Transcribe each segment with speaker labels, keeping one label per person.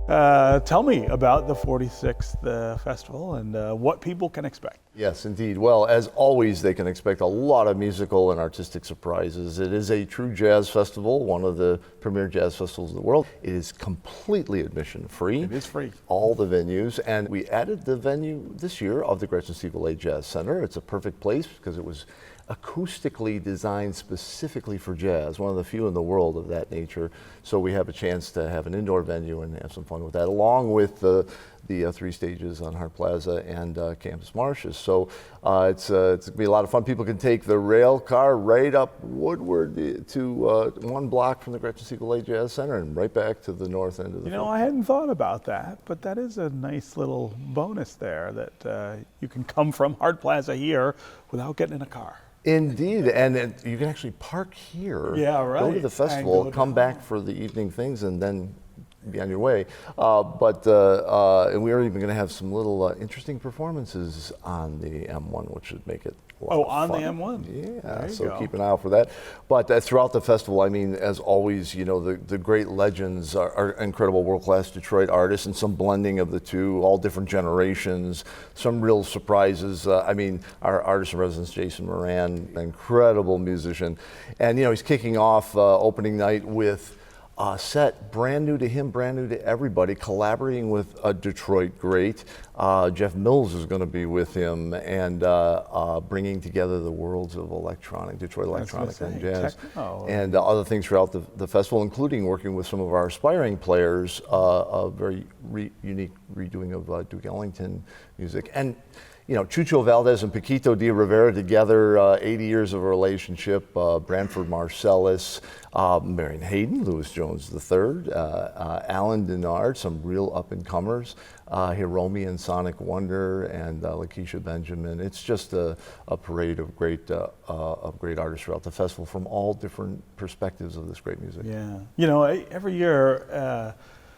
Speaker 1: Tell me about the 46th festival and what people can expect.
Speaker 2: Yes, indeed. Well, as always, they can expect a lot of musical and artistic surprises. It is a true jazz festival, one of the premier jazz festivals in the world. It is completely admission free.
Speaker 1: It is free.
Speaker 2: All the venues. And we added the venue this year of the Gretchen C. Valade Jazz Center. It's a perfect place because it was acoustically designed specifically for jazz, one of the few in the world of that nature. So we have a chance to have an indoor venue and have some fun with that, along with the 3 stages on Hart Plaza and Campus Martius. So it's going to be a lot of fun. People can take the rail car right up Woodward to 1 block from the Gretchen C. Valade Jazz Center and right back to the north end of the
Speaker 1: You know, I hadn't thought about that, but that is a nice little bonus there that you can come from Hart Plaza here without getting in a car.
Speaker 2: Indeed, and you can actually park here,
Speaker 1: Yeah, right.
Speaker 2: go to the festival,
Speaker 1: go
Speaker 2: come
Speaker 1: down.
Speaker 2: back for the evening things, and then be on your way. And we are even going to have some little interesting performances on the M1, which should make it a lot of
Speaker 1: on
Speaker 2: fun.
Speaker 1: the M1.
Speaker 2: Yeah,
Speaker 1: There you
Speaker 2: so
Speaker 1: go.
Speaker 2: keep an eye out for that. But throughout the festival, I mean, as always, you know, the great legends are incredible world-class Detroit artists, and some blending of the two, all different generations, some real surprises. I mean, our artist in residence, Jason Moran, incredible musician. And, you know, he's kicking off opening night with a set brand new to him, brand new to everybody, collaborating with a Detroit great. Jeff Mills is going to be with him and bringing together the worlds of Detroit electronic and jazz,
Speaker 1: techno.
Speaker 2: and other things throughout the festival, including working with some of our aspiring players, a very unique redoing of Duke Ellington music. And you know, Chucho Valdez and Paquito de Rivera together, 80 years of a relationship, Branford Marsalis, Marion Hayden, Louis Jones III, Alan Denard, some real up-and-comers, Hiromi and Sonic Wonder, and Lakeisha Benjamin. It's just a parade of great artists throughout the festival from all different perspectives of this great music.
Speaker 1: Yeah. You know, every year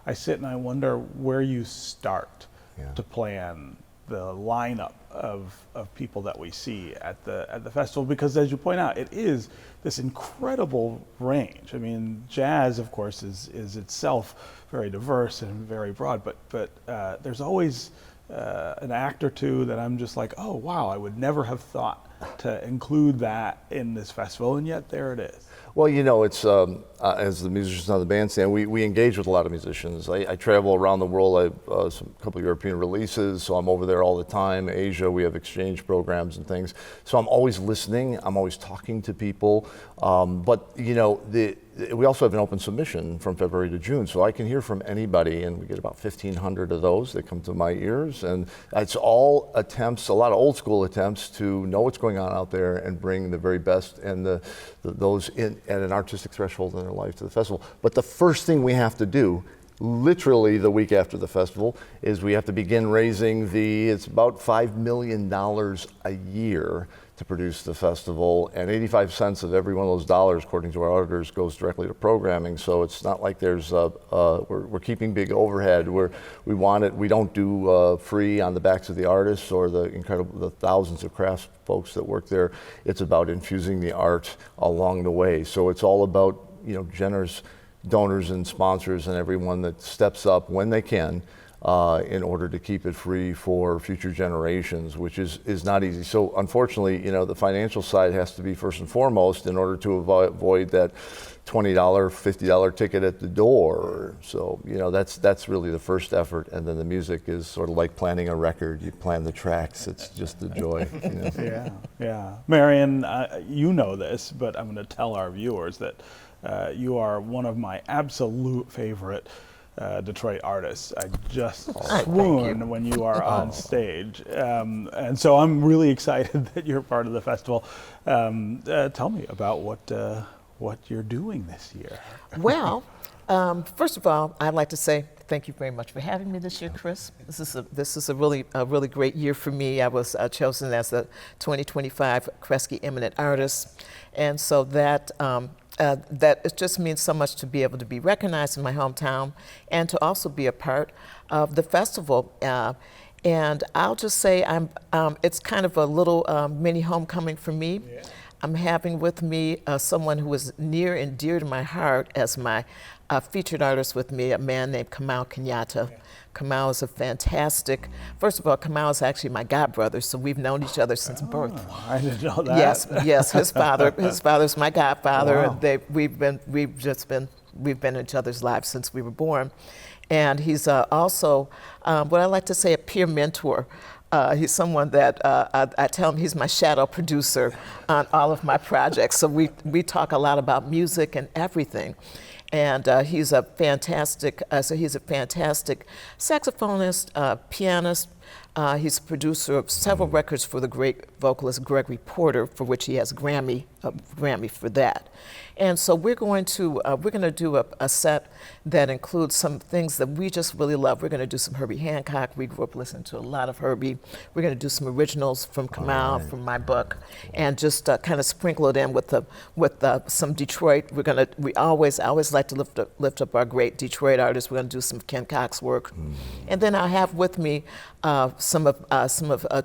Speaker 1: I sit and I wonder where you start to plan the lineup of people that we see at the festival, because as you point out, it is this incredible range. I mean, jazz, of course, is itself very diverse and very broad, but there's always an act or two that I'm just like, oh wow, I would never have thought to include that in this festival, and yet there it is.
Speaker 2: Well, you know, it's as the musicians on the bandstand, we engage with a lot of musicians. I travel around the world. I have a couple of European releases, so I'm over there all the time. Asia, we have exchange programs and things. So I'm always listening. I'm always talking to people. But you know, we also have an open submission from February to June, so I can hear from anybody, and we get about 1,500 of those that come to my ears, and it's all attempts, a lot of old school attempts to know what's going on out there and bring the very best and those at an artistic threshold in their life to the festival. But the first thing we have to do, literally the week after the festival, is we have to begin raising it's about $5 million a year to produce the festival, and 85 cents of every one of those dollars, according to our auditors, goes directly to programming. So it's not like there's we're keeping big overhead. We don't do free on the backs of the artists or the thousands of crafts folks that work there. It's about infusing the art along the way. So it's all about, you know, generous donors and sponsors and everyone that steps up when they can in order to keep it free for future generations, which is not easy. So unfortunately, you know, the financial side has to be first and foremost in order to avoid that $20, $50 ticket at the door. So, you know, that's really the first effort, and then the music is sort of like planning a record. You plan the tracks. It's just a joy. You know?
Speaker 1: Yeah. Marion, you know this, but I'm going to tell our viewers that you are one of my absolute favorite Detroit artists. I just swoon when you are on stage. And so I'm really excited that you're part of the festival. Tell me about what you're doing this year.
Speaker 3: Well, first of all, I'd like to say thank you very much for having me this year, Chris. This is a really great year for me. I was chosen as the 2025 Kresge Eminent Artist, and so that it just means so much to be able to be recognized in my hometown and to also be a part of the festival. And I'll just say it's kind of a little mini homecoming for me. I'm having with me someone who is near and dear to my heart as my featured artist with me, a man named Kamau Kenyatta. Kamau is a fantastic, first of all, Kamau is actually my godbrother, so we've known each other since birth.
Speaker 1: I didn't know that.
Speaker 3: Yes, his father's my godfather.
Speaker 1: Wow.
Speaker 3: And we've been in each other's lives since we were born. And he's also, what I like to say, a peer mentor. He's someone that I tell him he's my shadow producer on all of my projects. So we talk a lot about music and everything. And he's a fantastic saxophonist, pianist. He's a producer of several records for the great vocalist Gregory Porter, for which he has a Grammy for that. And so we're going to do a set that includes some things that we just really love. We're going to do some Herbie Hancock. We grew up listening to a lot of Herbie. We're going to do some originals from Kamau, from my book, and just kind of sprinkle it in with some Detroit. I always like to lift up our great Detroit artists. We're going to do some Ken Cox work, and then I have with me some of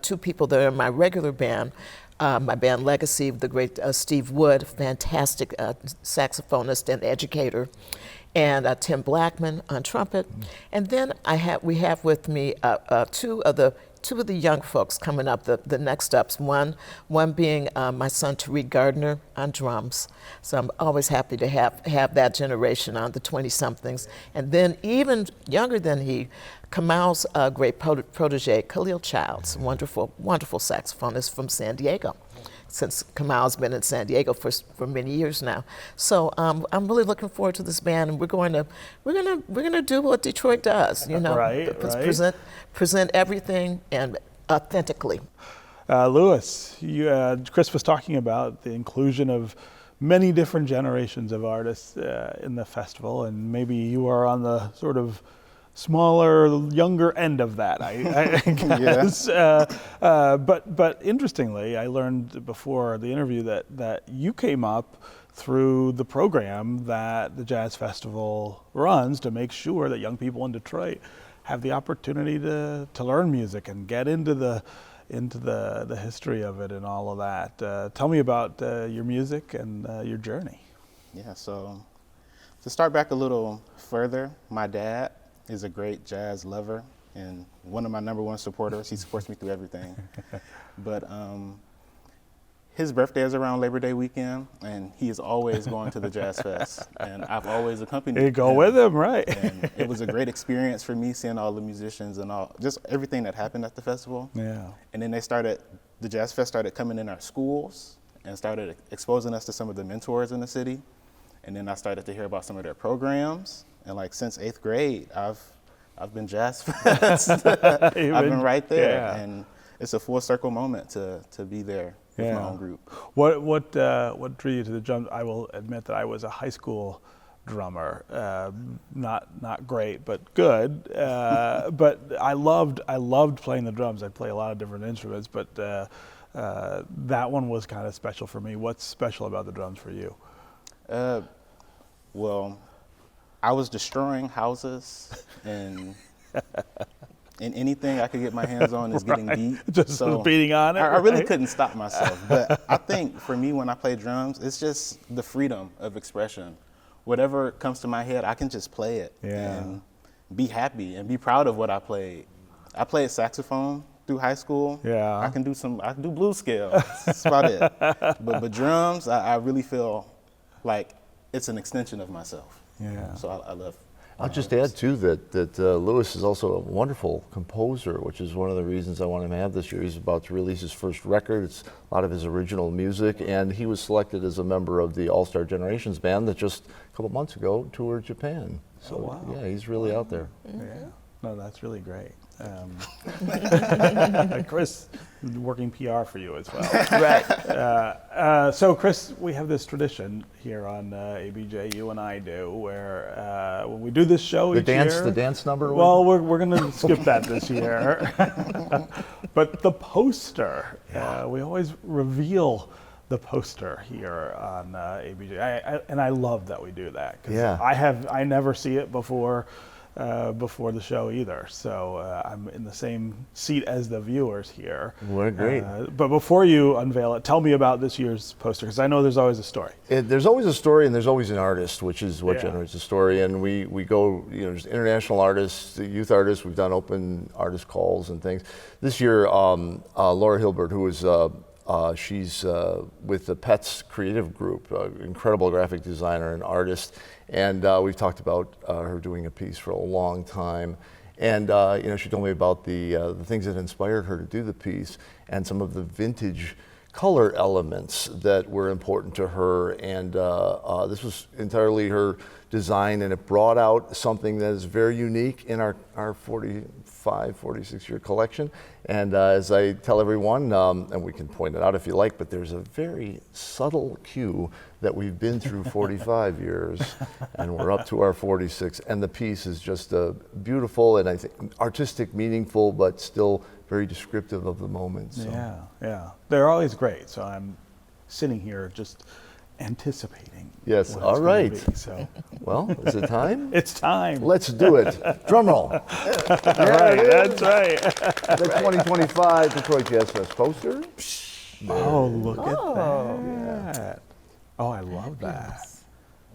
Speaker 3: two people that are in my regular band. My band Legacy, the great Steve Wood, fantastic saxophonist and educator, and Tim Blackman on trumpet. And then we have with me two of the young folks coming up, the next ups. One being my son Tariq Gardner on drums. So I'm always happy to have that generation on, the 20-somethings. And then even younger than he, Kamau's great protege, Khalil Childs, wonderful saxophonist from San Diego. Since Kamau's been in San Diego for many years now, so I'm really looking forward to this band, and we're gonna do what Detroit does,
Speaker 1: Right.
Speaker 3: present everything and authentically.
Speaker 1: Lewis, Chris was talking about the inclusion of many different generations of artists in the festival, and maybe you are on the sort of smaller, younger end of that, I guess. But interestingly, I learned before the interview that you came up through the program that the Jazz Festival runs to make sure that young people in Detroit have the opportunity to learn music and get into the history of it and all of that. Tell me about your music and your journey.
Speaker 4: Yeah, so to start back a little further, my dad is a great jazz lover and one of my #1 supporters. He supports me through everything. But his birthday is around Labor Day weekend, and he is always going to the Jazz Fest. And I've always accompanied him.
Speaker 1: You go with him, right?
Speaker 4: And it was a great experience for me, seeing all the musicians and just everything that happened at the festival.
Speaker 1: Yeah.
Speaker 4: And then the Jazz Fest started coming in our schools and started exposing us to some of the mentors in the city. And then I started to hear about some of their programs. And since 8th grade, I've been Jazz Fest. I've been right there,
Speaker 1: yeah.
Speaker 4: And it's a full circle moment to be there with my own group.
Speaker 1: What drew you to the drums? I will admit that I was a high school drummer, not great, but good. But I loved playing the drums. I play a lot of different instruments, but that one was kind of special for me. What's special about the drums for you?
Speaker 4: Well, I was destroying houses and anything I could get my hands on is getting beat.
Speaker 1: Just
Speaker 4: so
Speaker 1: beating on it.
Speaker 4: I really couldn't stop myself. But I think for me, when I play drums, it's just the freedom of expression. Whatever comes to my head, I can just play it and be happy and be proud of what I played. I played saxophone through high school.
Speaker 1: Yeah.
Speaker 4: I can do blues scales. That's about it. But drums, I really feel like it's an extension of myself.
Speaker 1: Yeah.
Speaker 4: So I love.
Speaker 2: I'll just add too that Lewis is also a wonderful composer, which is one of the reasons I want him to have this year. He's about to release his first record. It's a lot of his original music, and he was selected as a member of the All-Star Generations band that just a couple months ago toured Japan. So yeah, he's really out there.
Speaker 1: Yeah. No, that's really great. Chris, working PR for you as well.
Speaker 3: Right.
Speaker 1: So Chris, we have this tradition here on ABJ, you and I do, where when we do this show each year.
Speaker 2: The dance number?
Speaker 1: Well, we're going to skip that this year. But the poster, we always reveal the poster here on ABJ. And I love that we do that. 'Cause I never see it before before the show either. So I'm in the same seat as the viewers here.
Speaker 2: Well, great.
Speaker 1: But before you unveil it, tell me about this year's poster, because I know there's always a story.
Speaker 2: There's always a story, and there's always an artist, which is what
Speaker 1: Yeah.
Speaker 2: generates the story. And we go, there's international artists, the youth artists. We've done open artist calls and things. This year, Laura Hilbert, who is she's with the Pets Creative Group, incredible graphic designer and artist, and we've talked about her doing a piece for a long time. And she told me about the things that inspired her to do the piece and some of the vintage color elements that were important to her. And this was entirely her design, and it brought out something that is very unique in our 46-year collection. And as I tell everyone, and we can point it out if you like, but there's a very subtle cue that we've been through 45 years, and we're up to our 46, and the piece is just beautiful and I think artistic, meaningful, but still very descriptive of the moment. So.
Speaker 1: Yeah. They're always great. So I'm sitting here just anticipating.
Speaker 2: Yes,
Speaker 1: what it's
Speaker 2: all
Speaker 1: gonna
Speaker 2: right.
Speaker 1: be, so.
Speaker 2: Well, is it time?
Speaker 1: It's time.
Speaker 2: Let's do it. Drum roll.
Speaker 1: That's right.
Speaker 2: The 2025 Detroit Jazz Fest poster.
Speaker 1: Oh, look at that. Oh, I love that.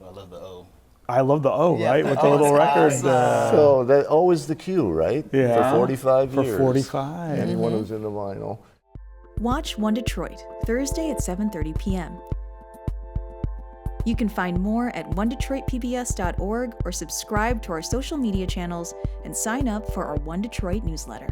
Speaker 4: I love the O.
Speaker 1: I love the O,
Speaker 3: Yeah,
Speaker 1: right?
Speaker 3: the
Speaker 1: With the
Speaker 3: O
Speaker 1: little
Speaker 3: is
Speaker 1: record.
Speaker 3: awesome.
Speaker 2: So that O is the cue, right?
Speaker 1: Yeah.
Speaker 2: For 45
Speaker 1: For
Speaker 2: years.
Speaker 1: 45.
Speaker 2: Anyone who's into vinyl.
Speaker 5: Watch One Detroit, Thursday at 7:30 p.m. You can find more at onedetroitpbs.org or subscribe to our social media channels and sign up for our One Detroit newsletter.